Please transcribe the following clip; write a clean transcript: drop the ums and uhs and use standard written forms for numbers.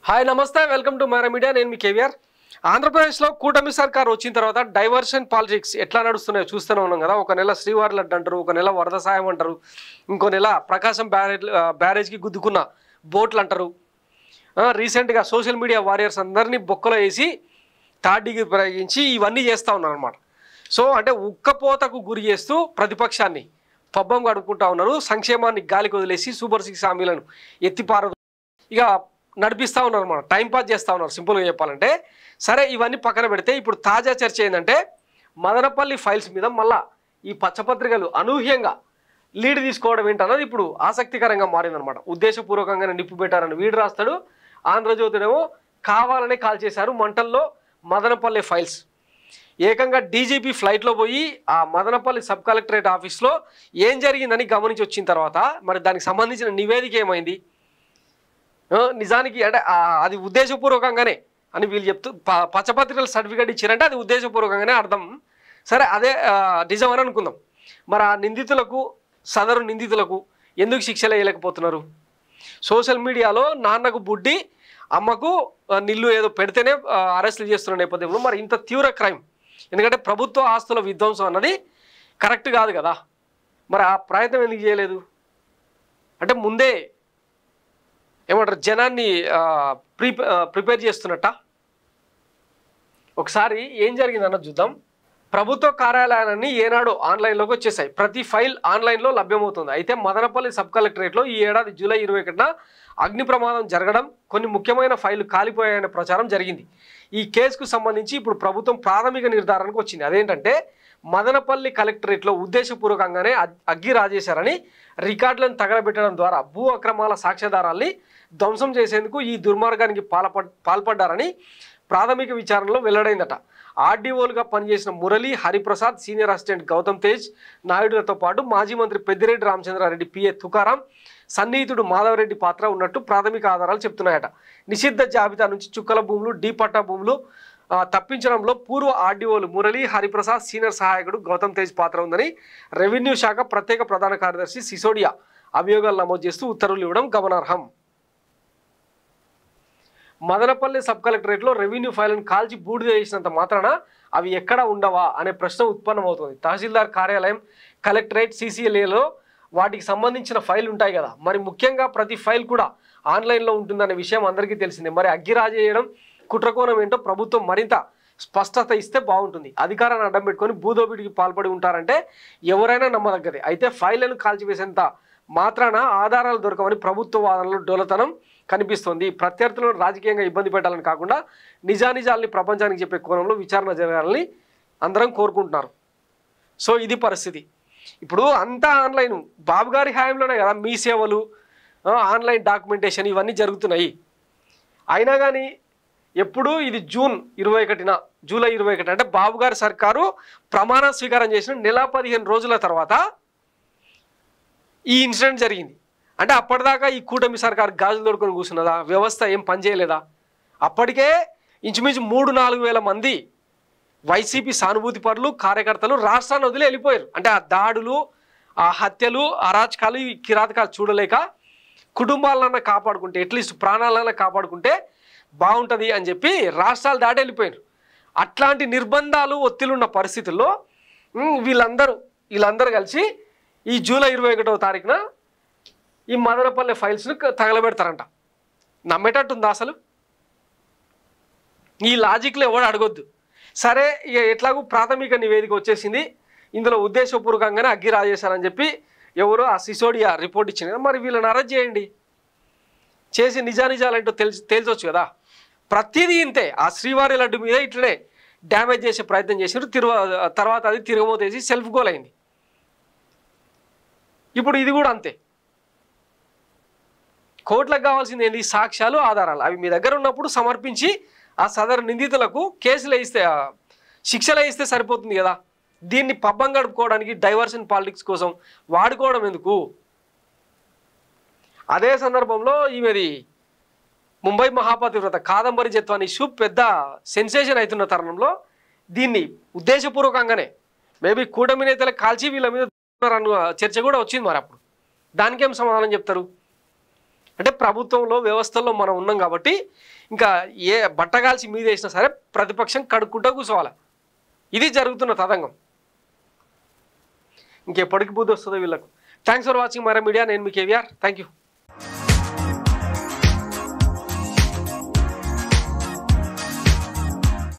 Hi నమస్తే welcome to Mera media నేను మీ కేవీఆర్ ఆంధ్రప్రదేశ్లో కూటమి సర్కార్ వచ్చిన తర్వాత డైవర్షన్ పాలిటిక్స్ ఎట్లా నడుస్తున్నాయో చూస్తూనే ఉన్నాం కదా. ఒక నెల శ్రీవారి లడ్డు అంటారు, ఒక నెల వరద సాయం అంటారు, ఇంకో నెల ప్రకాశం బ్యారేజ్కి గుద్దుకున్న బోట్లు అంటారు. రీసెంట్గా సోషల్ మీడియా వారియర్స్ అందరినీ బొక్కలో వేసి తాడికి ప్రయోగించి ఇవన్నీ చేస్తూ ఉన్నారు అనమాట. సో అంటే ఉక్కపోతకు గురి చేస్తూ ప్రతిపక్షాన్ని పబ్బం గడుపుకుంటా ఉన్నారు. సంక్షేమాన్ని గాలికి వదిలేసి సూపర్ 6 హామీలను ఎత్తిపారదు ఇక నడిపిస్తూ ఉన్నారు అన్నమాట. టైంపాస్ చేస్తూ ఉన్నారు సింపుల్గా చెప్పాలంటే. సరే ఇవన్నీ పక్కన పెడితే ఇప్పుడు తాజా చర్చ ఏంటంటే మదనపల్లి ఫైల్స్ మీద మళ్ళా ఈ పచ్చపత్రికలు అనూహ్యంగా లీడ్ తీసుకోవడం ఏంటన్నది ఇప్పుడు ఆసక్తికరంగా మారిందనమాట. ఉద్దేశపూర్వకంగానే నిప్పు పెట్టారని వీడు రాస్తాడు, ఆంధ్రజ్యోతిడేమో కావాలనే కాల్ చేశారు మంటల్లో మదనపల్లి ఫైల్స్. ఏకంగా డీజీపీ ఫ్లైట్లో పోయి ఆ మదనపల్లి సబ్ కలెక్టరేట్ ఆఫీస్లో ఏం జరిగిందని గమనించి వచ్చిన తర్వాత మరి దానికి సంబంధించిన నివేదిక ఏమైంది, నిజానికి అంటే అది ఉద్దేశపూర్వకంగానే అని వీళ్ళు చెప్తూ పచ్చపత్రికలు సర్టిఫికేట్ ఇచ్చారంటే అది ఉద్దేశపూర్వకంగానే అర్థం. సరే అదే నిజం అని అనుకుందాం. మరి ఆ నిందితులకు సదరు నిందితులకు ఎందుకు శిక్షలు వేయలేకపోతున్నారు? సోషల్ మీడియాలో నాన్నకు బుడ్డి అమ్మకు నిల్లు ఏదో పెడితేనే అరెస్టులు చేస్తున్న నేపథ్యంలో మరి ఇంత తీవ్ర క్రైమ్, ఎందుకంటే ప్రభుత్వ ఆస్తుల విధ్వంసం అన్నది కరెక్ట్ కాదు కదా. మరి ఆ ప్రయత్నం ఎందుకు చేయలేదు? అంటే ముందే ఏమంటారు జనాన్ని ప్రిపేర్ చేస్తున్నట్ట. ఒకసారి ఏం జరిగిందన్నది చూద్దాం. ప్రభుత్వ కార్యాలయాలన్నీ ఏనాడు ఆన్లైన్లోకి వచ్చేసాయి. ప్రతి ఫైల్ ఆన్లైన్లో లభ్యమవుతుంది. అయితే మదనపల్లి సబ్ కలెక్టరేట్లో ఈ ఏడాది జూలై 21న అగ్ని ప్రమాదం జరగడం, కొన్ని ముఖ్యమైన ఫైళ్లు కాలిపోయాయనే ప్రచారం జరిగింది. ఈ కేసుకు సంబంధించి ఇప్పుడు ప్రభుత్వం ప్రాథమిక నిర్ధారణకు వచ్చింది. అదేంటంటే మదనపల్లి కలెక్టరేట్లో ఉద్దేశపూర్వకంగానే అగ్గి రాజేశారని రికార్డులను తగలబెట్టడం ద్వారా భూ అక్రమాల సాక్ష్యాధారాల్ని ధ్వంసం చేసేందుకు ఈ దుర్మార్గానికి పాల్పడ్డారని ప్రాథమిక విచారణలో వెల్లడైందట. ఆర్డీఓలుగా పనిచేసిన మురళి, హరిప్రసాద్, సీనియర్ అసిస్టెంట్ గౌతమ్ తేజ్ నాయుడులతో పాటు మాజీ మంత్రి పెద్దిరెడ్డి రామచంద్రారెడ్డి, పిఏ తుకారాం, సన్నిహితుడు మాధవరెడ్డి పాత్ర ఉన్నట్టు ప్రాథమిక ఆధారాలు చెప్తున్నాయట. నిషిద్ధ జాబితా నుంచి చుక్కల భూములు, డీ పట్టా భూములు తప్పించడంలో పూర్వ ఆర్డీఓలు మురళి, హరిప్రసాద్, సీనియర్ సహాయకుడు గౌతమ్ తేజ్ పాత్ర ఉందని రెవెన్యూ శాఖ ప్రత్యేక ప్రధాన కార్యదర్శి సిసోడియా అభియోగాలు నమోదు చేస్తూ ఉత్తర్వులు ఇవ్వడం గమనార్హం. మదనపల్లి సబ్ కలెక్టరేట్లో రెవెన్యూ ఫైళ్లను కాల్చి బూడిద చేసినంత మాత్రాన అవి ఎక్కడ ఉండవా అనే ప్రశ్న ఉత్పన్నమవుతుంది. తహసీల్దార్ కార్యాలయం, కలెక్టరేట్, సీసీఎల్ఏలో వాటికి సంబంధించిన ఫైల్ ఉంటాయి కదా. మరి ముఖ్యంగా ప్రతి ఫైల్ కూడా ఆన్లైన్లో ఉంటుందనే విషయం అందరికీ తెలిసిందే. మరి అగ్గిరాజు చేయడం కుట్రకోణం ఏంటో ప్రభుత్వం మరింత స్పష్టత ఇస్తే బాగుంటుంది. అధికారాన్ని అడ్డం పెట్టుకొని భూదోపిడికి పాల్పడి ఉంటారంటే ఎవరైనా నమ్మదగ్గదే. అయితే ఫైళ్లను కాల్చివేసేంత మాత్రాన ఆధారాలు దొరకవని ప్రభుత్వ వాదనలో డోలతనం కనిపిస్తోంది. ప్రత్యర్థులను రాజకీయంగా ఇబ్బంది పెట్టాలని కాకుండా నిజానిజాలని ప్రపంచానికి చెప్పే కోణంలో విచారణ జరగాలని అందరం కోరుకుంటున్నారు. సో ఇది పరిస్థితి. ఇప్పుడు అంతా ఆన్లైన్, బాబు గారి హాయంలోనే కదా మీ సేవలు, ఆన్లైన్ డాక్యుమెంటేషన్ ఇవన్నీ జరుగుతున్నాయి. అయినా కానీ ఎప్పుడు ఇది జూలై 21 అంటే బాబు గారి సర్కారు ప్రమాణ స్వీకారం చేసిన నెల 15 రోజుల తర్వాత ఈ ఇన్సిడెంట్ జరిగింది. అంటే అప్పటిదాకా ఈ కూటమి సర్కారు గాజులు దొరుకుని కూర్చున్నదా? వ్యవస్థ ఏం పనిచేయలేదా? అప్పటికే ఇంచుమించు 3-4 వేల మంది వైసీపీ సానుభూతి పరులు, కార్యకర్తలు రాష్ట్రాన్ని వదిలి వెళ్ళిపోయారు. అంటే ఆ దాడులు, ఆ హత్యలు, అరాచకాలు, ఈ కిరాతకాలు చూడలేక కుటుంబాలన్నా కాపాడుకుంటే, అట్లీస్ట్ ప్రాణాలన్నా కాపాడుకుంటే బాగుంటుంది అని చెప్పి రాష్ట్రాలు దాటి వెళ్ళిపోయారు. అట్లాంటి నిర్బంధాలు, ఒత్తిలున్న పరిస్థితుల్లో వీళ్ళందరూ కలిసి ఈ జూలై 21వ తారీఖున ఈ మదనపల్లి ఫైల్స్ను తగలబెడతారంట. నమ్మేటట్టుందా అసలు? ఈ లాజిక్లో ఎవడు అడగొద్దు. సరే ఇక ఎట్లాగూ ప్రాథమిక నివేదిక వచ్చేసింది, ఇందులో ఉద్దేశపూర్వకంగానే అగ్గి రాజేశారని చెప్పి ఎవరో ఆ సిసోడియా రిపోర్ట్ ఇచ్చింది కదా. మరి వీళ్ళని అరెస్ట్ చేయండి, చేసి నిజానిజాలంటూ తేల్చొచ్చు కదా. ప్రతిదీ ఇంతే. ఆ శ్రీవారి లడ్డు మీద ఇట్లనే డ్యామేజ్ చేసే ప్రయత్నం చేసారు. తర్వాత అది తిరగమోతేసి సెల్ఫ్ గోల్ అయింది. ఇప్పుడు ఇది కూడా అంతే. కోర్టులకు కావాల్సింది ఏంటి? సాక్ష్యాలు, ఆధారాలు. అవి మీ దగ్గర ఉన్నప్పుడు సమర్పించి ఆ సదరు నిందితులకు కేసులు వేయిస్తే, శిక్షలు వేయిస్తే సరిపోతుంది కదా. దీన్ని పబ్బం గడుపుకోవడానికి డైవర్షన్ పాలిటిక్స్ కోసం వాడుకోవడం ఎందుకు? అదే సందర్భంలో ఈమెది ముంబై మహాపతివ్రత కాదంబరి జత్వాని ఇష్యూ పెద్ద సెన్సేషన్ అవుతున్న తరుణంలో దీన్ని ఉద్దేశపూర్వకంగానే మేబీ కూటమి నేతలకు కాల్చి వీళ్ళ మీద చర్చ కూడా వచ్చింది. మరి అప్పుడు దానికేం సమాధానం చెప్తారు? అంటే ప్రభుత్వంలో వ్యవస్థల్లో మనం ఉన్నాం కాబట్టి ఇంకా ఏ బట్టగాల్చి మీద వేసినా సరే ప్రతిపక్షం కడుక్కుంటూ కూర్చోవాలి. ఇది జరుగుతున్న తతంగం. ఇంకెప్పటికి బుద్ధి వస్తుందో వీళ్ళకు. Thanks for watching Mara media. నేను మీ కేవీఆర్. Thank you.